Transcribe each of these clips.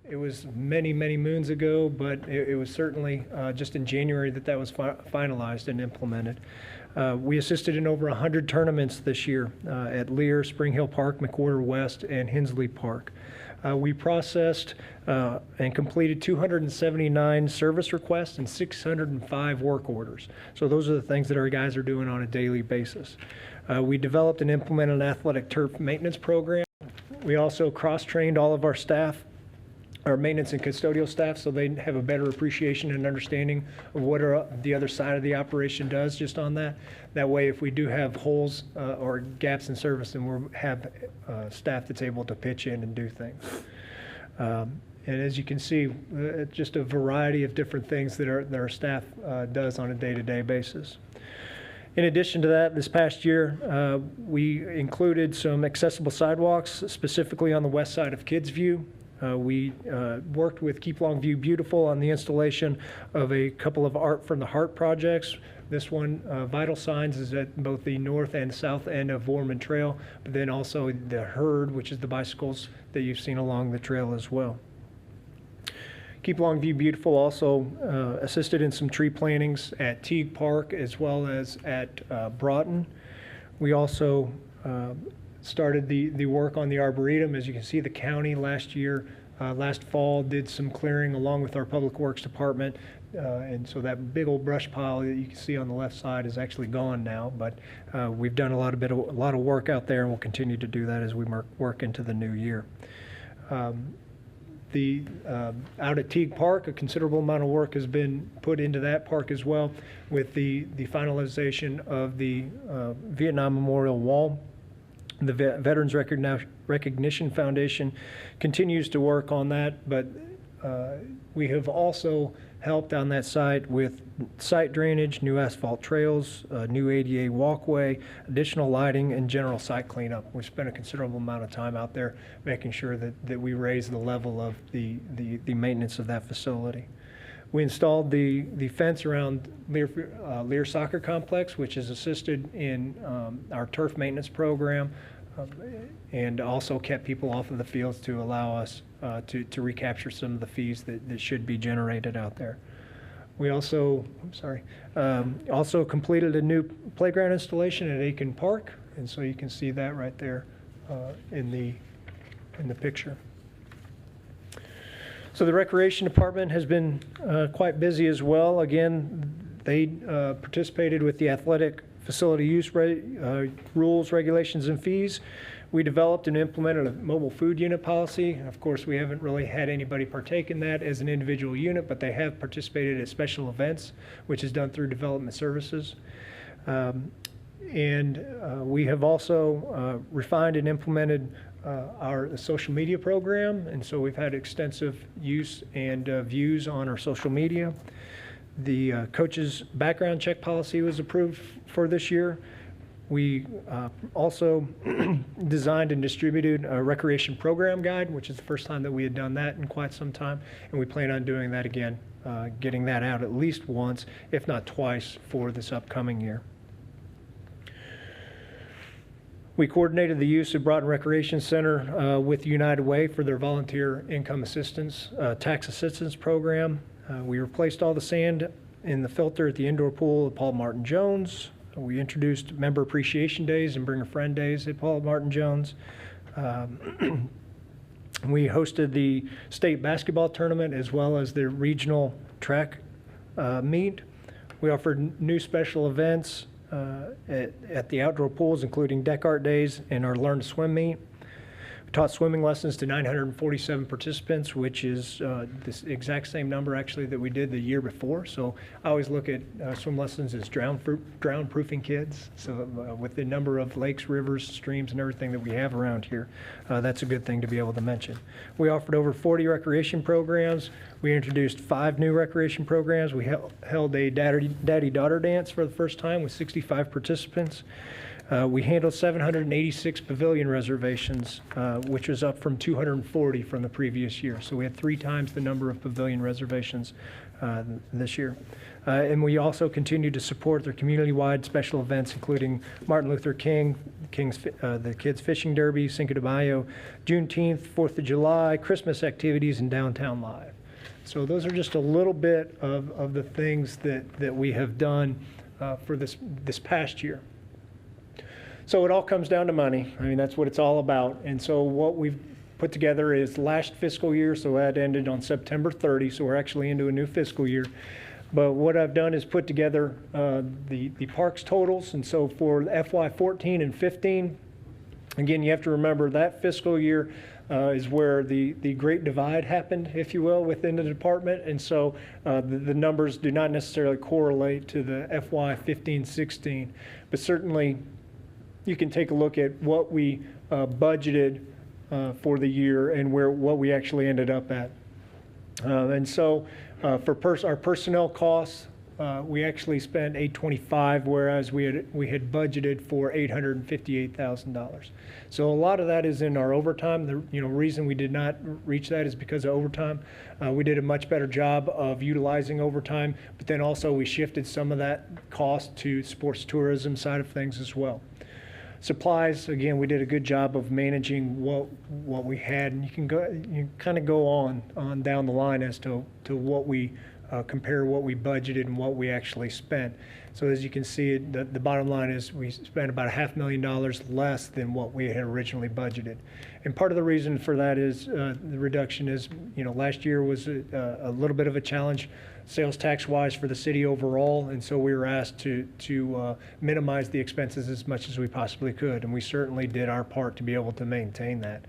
It was many, many moons ago, but it was certainly just in January that was finalized and implemented. We assisted in over 100 tournaments this year at Lear, Spring Hill Park, McWhorter West, and Hensley Park. We processed and completed 279 service requests and 605 work orders. So those are the things that our guys are doing on a daily basis. We developed and implemented an athletic turf maintenance program. We also cross-trained all of our staff, our maintenance and custodial staff, so they have a better appreciation and understanding of what the other side of the operation does just on that. That way, if we do have holes or gaps in service, then we'll have staff that's able to pitch in and do things. And as you can see, just a variety of different things that our staff does on a day-to-day basis. In addition to that, this past year, we included some accessible sidewalks, specifically on the west side of Kidsview. We worked with Keep Longview Beautiful on the installation of a couple of Art from the Heart projects. This one, Vital Signs, is at both the north and south end of Warman Trail, but then also the Herd, which is the bicycles that you've seen along the trail as well. Keep Longview Beautiful also assisted in some tree plantings at Teague Park as well as at Broughton. We also started the work on the Arboretum. As you can see, the county last fall did some clearing along with our Public Works Department. And so that big old brush pile that you can see on the left side is actually gone now, but we've done a lot of work out there, and we'll continue to do that as we work into the new year. Out at Teague Park, a considerable amount of work has been put into that park as well, with the finalization of the Vietnam Memorial Wall. The Veterans Recognition Foundation continues to work on that, but we have also helped on that site with site drainage, new asphalt trails, new ADA walkway, additional lighting, and general site cleanup. We've spent a considerable amount of time out there making sure that we raise the level of the maintenance of that facility. We installed the fence around Lear Soccer Complex, which has assisted in our turf maintenance program, and also kept people off of the fields to allow us to recapture some of the fees that should be generated out there. We also, also completed a new playground installation at Aiken Park, and so you can see that right there in the picture. So the Recreation Department has been quite busy as well. Again, they participated with the athletic facility use rules, regulations, and fees. We developed and implemented a mobile food unit policy. Of course, we haven't really had anybody partake in that as an individual unit, but they have participated at special events, which is done through development services. We have also refined and implemented our social media program, and so we've had extensive use and views on our social media. The coach's background check policy was approved for this year. We also designed and distributed a recreation program guide, which is the first time that we had done that in quite some time, and we plan on doing that again, getting that out at least once, if not twice, for this upcoming year. We coordinated the use of Broughton Recreation Center with United Way for their volunteer income assistance, tax assistance program. We replaced all the sand in the filter at the indoor pool at Paul Martin Jones. We introduced member appreciation days and bring a friend days at Paul Martin Jones. We hosted the state basketball tournament as well as the regional track meet. We offered new special events at the outdoor pools, including deck art days and our Learn to Swim meet. We taught swimming lessons to 947 participants, which is this exact same number actually that we did the year before. So I always look at swim lessons as drown-proofing kids. So with the number of lakes, rivers, streams, and everything that we have around here, that's a good thing to be able to mention. We offered over 40 recreation programs. We introduced 5 new recreation programs. We held a daddy-daughter dance for the first time with 65 participants. We handled 786 pavilion reservations, which was up from 240 from the previous year. So we had 3 times the number of pavilion reservations this year. And we also continue to support their community-wide special events, including Martin Luther King, the Kids Fishing Derby, Cinco de Mayo, Juneteenth, 4th of July, Christmas activities, and Downtown Live. So those are just a little bit of the things that we have done for this past year. So it all comes down to money. I mean, that's what it's all about. And so what we've put together is last fiscal year, so that ended on September 30, so we're actually into a new fiscal year. But what I've done is put together the parks totals, and so for FY14 and 15, again, you have to remember that fiscal year is where the Great Divide happened, if you will, within the department, and so the numbers do not necessarily correlate to the FY15-16, but certainly you can take a look at what we budgeted for the year and what we actually ended up at. And so for our personnel costs, we actually spent $825, whereas we had budgeted for $858,000. So a lot of that is in our overtime. The reason we did not reach that is because of overtime. We did a much better job of utilizing overtime, but then also we shifted some of that cost to sports tourism side of things as well. Supplies, again, we did a good job of managing what we had, and you kind of go on down the line as to what we compare what we budgeted and what we actually spent. So as you can see, the bottom line is we spent about $500,000 less than what we had originally budgeted. And part of the reason for that is the reduction is, last year was a little bit of a challenge sales tax wise for the city overall, and so we were asked to minimize the expenses as much as we possibly could, and we certainly did our part to be able to maintain that.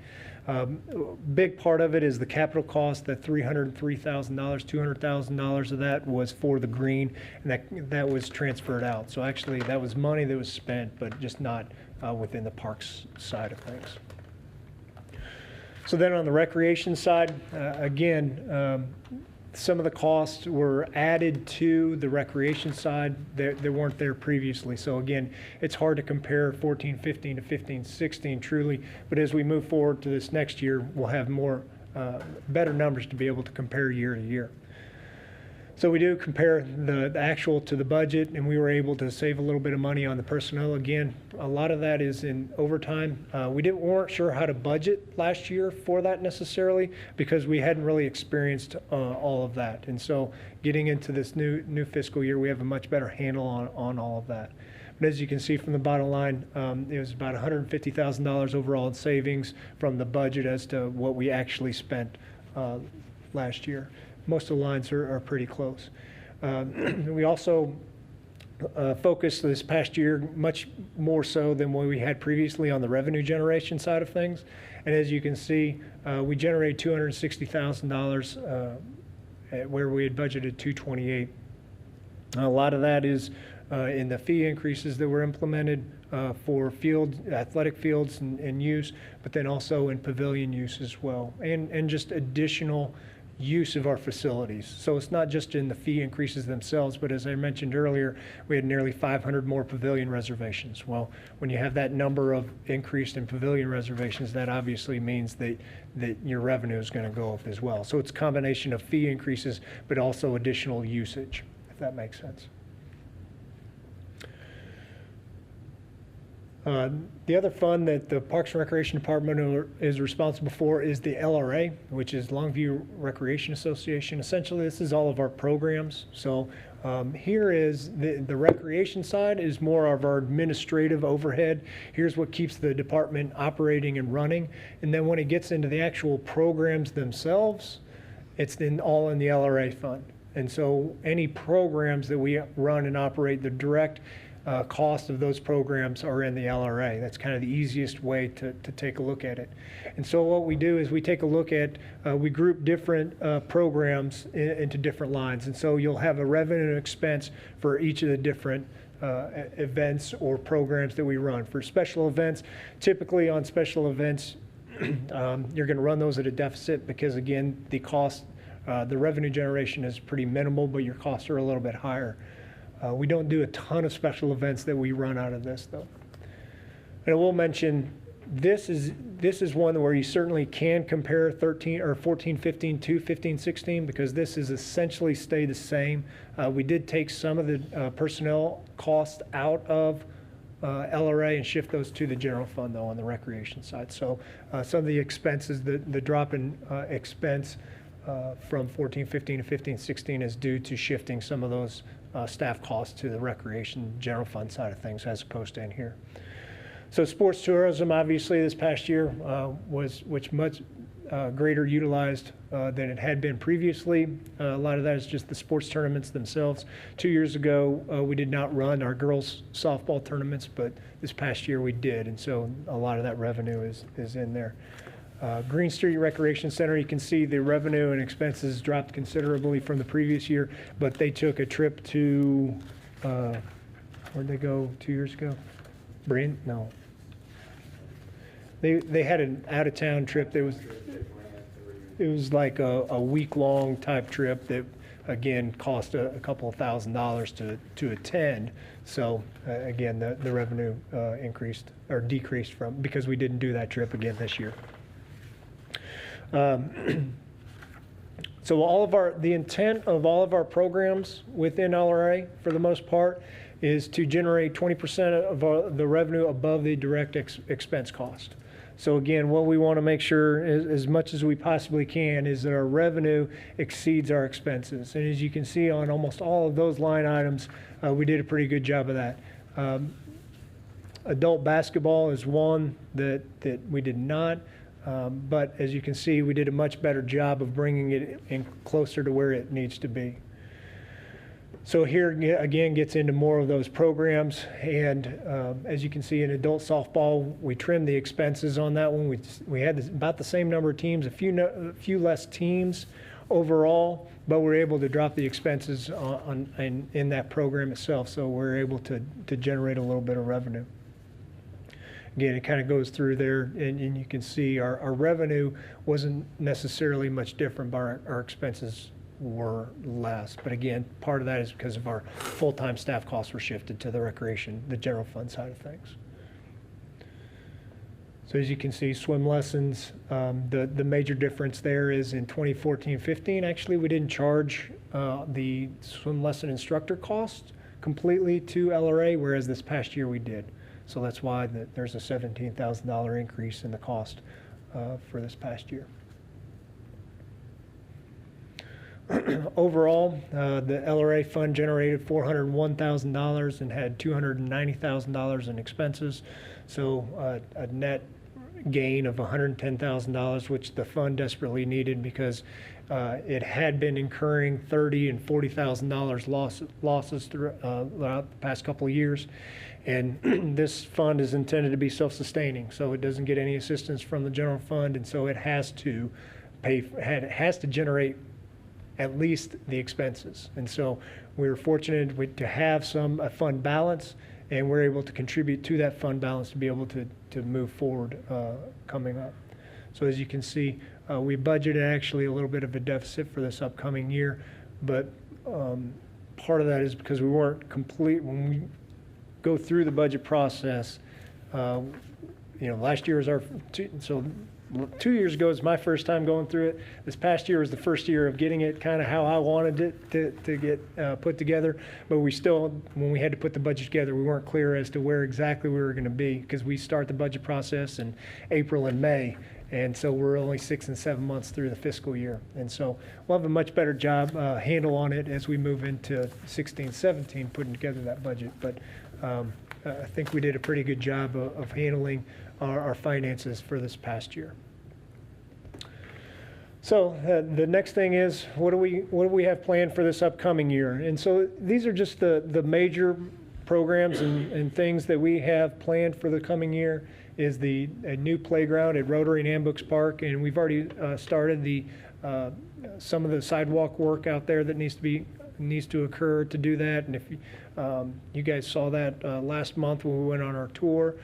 Big part of it is the capital cost, that $303,000, $200,000 of that was for the green, and that was transferred out. So actually that was money that was spent, but just not within the parks side of things. So then on the recreation side, again, some of the costs were added to the recreation side that weren't there previously. So again, it's hard to compare 14-15 to 15-16 truly, but as we move forward to this next year, we'll have better numbers to be able to compare year to year. So we do compare the actual to the budget, and we were able to save a little bit of money on the personnel. Again, a lot of that is in overtime. We weren't sure how to budget last year for that necessarily because we hadn't really experienced all of that. And so getting into this new fiscal year, we have a much better handle on all of that. But as you can see from the bottom line, it was about $150,000 overall in savings from the budget as to what we actually spent last year. Most of the lines are pretty close. We also focused this past year much more so than what we had previously on the revenue generation side of things. And as you can see, we generated $260,000 where we had budgeted $228,000. A lot of that is in the fee increases that were implemented for athletic fields and use, but then also in pavilion use as well, and just additional use of our facilities. So it's not just in the fee increases themselves, but as I mentioned earlier, we had nearly 500 more pavilion reservations. Well, when you have that number of increased in pavilion reservations, that obviously means that your revenue is going to go up as well. So it's a combination of fee increases, but also additional usage, if that makes sense. The other fund that the Parks and Recreation Department is responsible for is the LRA, which is Longview Recreation Association. Essentially, this is all of our programs. So here is the recreation side is more of our administrative overhead. Here's what keeps the department operating and running. And then when it gets into the actual programs themselves, it's all in the LRA fund. And so any programs that we run and operate, the direct cost of those programs are in the LRA. That's kind of the easiest way to take a look at it. And so what we do is we take a look at, we group different programs into different lines. And so you'll have a revenue and expense for each of the different events or programs that we run. For special events, typically on special events, you're going to run those at a deficit because, again, the cost, the revenue generation is pretty minimal, but your costs are a little bit higher. We don't do a ton of special events that we run out of this, though. And I will mention, this is one where you certainly can compare 13 or 14-15 to 15-16 because this is essentially stayed the same. We did take some of the personnel costs out of LRA and shift those to the general fund, though, on the recreation side. So some of the expenses, the drop in expense from 14-15 to 15-16 is due to shifting some of those staff costs to the recreation general fund side of things as opposed to in here. So sports tourism, obviously, this past year was much greater utilized than it had been previously. A lot of that is just the sports tournaments themselves. 2 years ago, we did not run our girls softball tournaments, but this past year we did, and so a lot of that revenue is in there. Green Street Recreation Center, you can see the revenue and expenses dropped considerably from the previous year, but they took a trip to, where'd they go 2 years ago? No. They had an out-of-town trip. It was like a week-long type trip that, again, cost a couple of $1,000s to attend. So again, the revenue increased or decreased because we didn't do that trip again this year. So the intent of all of our programs within LRA, for the most part, is to generate 20% of the revenue above the direct expense cost. So again, what we want to make sure, as much as we possibly can, is that our revenue exceeds our expenses. And as you can see on almost all of those line items, we did a pretty good job of that. Adult basketball is one that we did not. But as you can see, we did a much better job of bringing it in closer to where it needs to be. So here again gets into more of those programs, and as you can see in adult softball, we trimmed the expenses on that one. We had about the same number of teams, a few less teams overall, but we're able to drop the expenses in that program itself, so we're able to generate a little bit of revenue. Again, it kind of goes through there, and you can see our revenue wasn't necessarily much different, but our expenses were less. But again, part of that is because of our full-time staff costs were shifted to the recreation, the general fund side of things. So as you can see, swim lessons, the major difference there is in 2014-15, actually, we didn't charge the swim lesson instructor cost completely to LRA, whereas this past year we did. So that's why there's a $17,000 increase in the cost for this past year. Overall, the LRA fund generated $401,000 and had $290,000 in expenses. So a net gain of $110,000, which the fund desperately needed because it had been incurring $30,000 and $40,000 losses throughout the past couple of years. And this fund is intended to be self-sustaining, so it doesn't get any assistance from the general fund, and so it has to generate at least the expenses. And so we were fortunate to have a fund balance, and we're able to contribute to that fund balance to be able to move forward coming up. So as you can see, we budgeted actually a little bit of a deficit for this upcoming year, but part of that is because we weren't complete. When we go through the budget process, last year was so 2 years ago was my first time going through it. This past year was the first year of getting it kind of how I wanted it to get put together. But we still, when we had to put the budget together, we weren't clear as to where exactly we were going to be because we start the budget process in April and May. And so we're only 6 and 7 months through the fiscal year. And so we'll have a much better handle on it as we move into 16-17, putting together that budget. But I think we did a pretty good job of handling our finances for this past year. So the next thing is, what do we have planned for this upcoming year? And so these are just the major programs and things that we have planned for the coming year. Is a new playground at Rotary and Ambooks Park, and we've already started some of the sidewalk work out there that needs to occur to do that. And if you guys saw that last month when we went on our tour,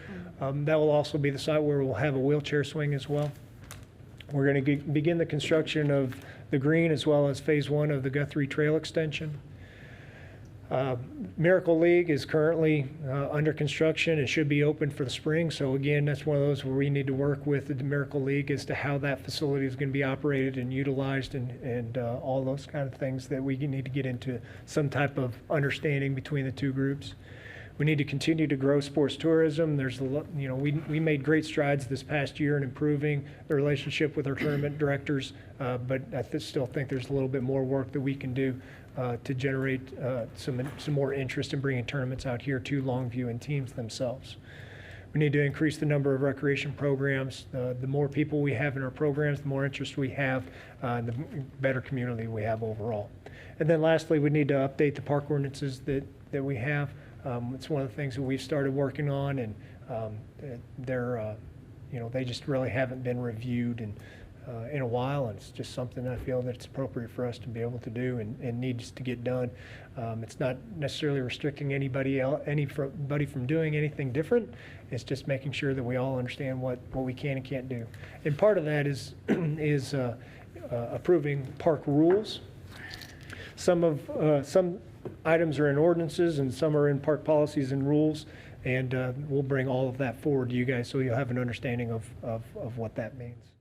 that will also be the site where we'll have a wheelchair swing as well. We're going to begin the construction of the green as well as phase 1 of the Guthrie Trail extension. Miracle League is currently under construction and should be open for the spring. So again, that's one of those where we need to work with the Miracle League as to how that facility is going to be operated and utilized, and all those kind of things that we need to get into some type of understanding between the two groups. We need to continue to grow sports tourism. There's we made great strides this past year in improving the relationship with our tournament directors, but I still think there's a little bit more work that we can do to generate some more interest in bringing tournaments out here to Longview and teams themselves. We need to increase the number of recreation programs. The more people we have in our programs, the more interest we have, and the better community we have overall. And then lastly, we need to update the park ordinances that we have. It's one of the things that we've started working on, and they just really haven't been reviewed in a while, and it's just something I feel that it's appropriate for us to be able to do and needs to get done. It's not necessarily restricting anybody from doing anything different. It's just making sure that we all understand what we can and can't do. And part of that is approving park rules. Some items are in ordinances and some are in park policies and rules, and we'll bring all of that forward to you guys so you'll have an understanding of what that means.